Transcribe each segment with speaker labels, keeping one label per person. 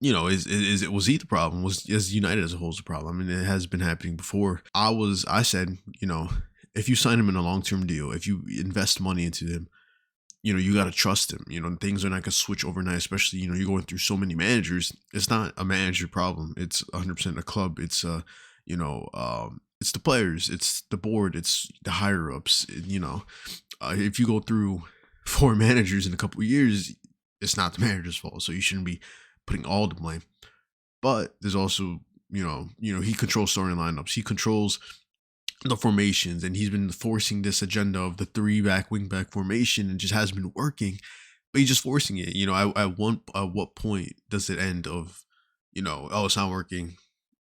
Speaker 1: Was he the problem? Was United as a whole the problem? I mean, it has been happening before. I said, if you sign him in a long term deal, if you invest money into him, you got to trust him. Things are not going to switch overnight, especially, you're going through so many managers. It's not a manager problem. It's 100% a club. It's the players, it's the board, it's the higher ups. If you go through four managers in a couple of years, it's not the manager's fault. So you shouldn't be putting all the blame. But there's also, he controls starting lineups. He controls the formations, and he's been forcing this agenda of the three back wing back formation, and just hasn't been working. But he's just forcing it. At what point does it end of, oh, it's not working.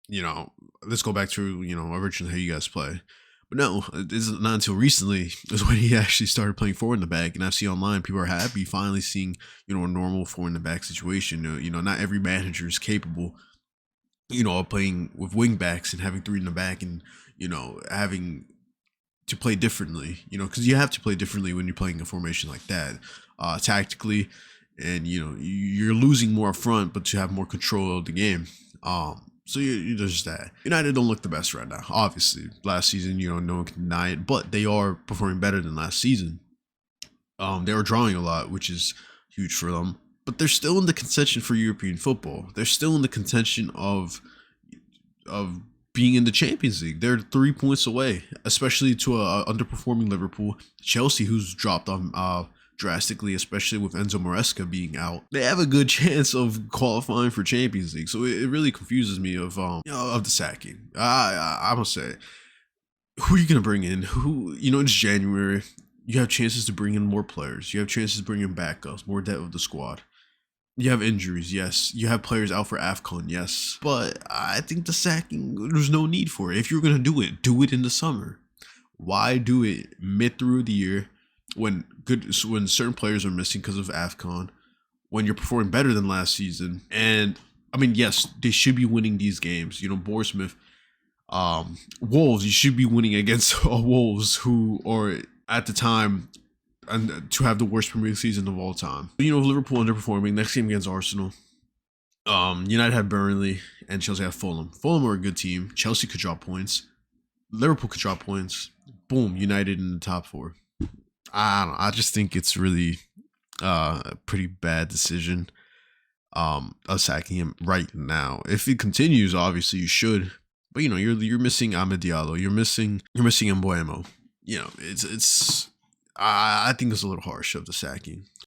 Speaker 1: Let's go back to, originally how you guys play. But no, it's not until recently is when he actually started playing forward in the back. And I've seen online, people are happy finally seeing, a normal forward in the back situation. Not every manager is capable, of playing with wing backs and having three in the back, and, having to play differently, because you have to play differently when you're playing a formation like that, tactically. And, you're losing more up front, but to have more control of the game. So there's that. United don't look the best right now. Obviously, last season, no one can deny it, but they are performing better than last season. They were drawing a lot, which is huge for them. But they're still in the contention for European football. They're still in the contention of being in the Champions League. They're 3 points away, especially to a underperforming Liverpool. Chelsea, who's dropped drastically, especially with Enzo Maresca being out. They have a good chance of qualifying for Champions League. So it really confuses me of the sacking. I must say, who are you gonna bring in? It's January. You have chances to bring in more players. You have chances to bring in backups, more depth of the squad. You have injuries, yes. You have players out for AFCON, yes. But I think the sacking, there's no need for it. If you're gonna do it in the summer. Why do it mid through the year? When certain players are missing because of AFCON, when you're performing better than last season. And I mean, yes, they should be winning these games. Bournemouth, Wolves, you should be winning against Wolves, who are at the time and to have the worst Premier League season of all time. Liverpool underperforming. Next game against Arsenal. United have Burnley and Chelsea have Fulham. Fulham are a good team. Chelsea could drop points. Liverpool could drop points. Boom, United in the top four. I don't know. I just think it's really a pretty bad decision of sacking him right now. If it continues, obviously you should. But you're missing Amad Diallo. You're missing Mbuemo. It's I think it's a little harsh of the sacking.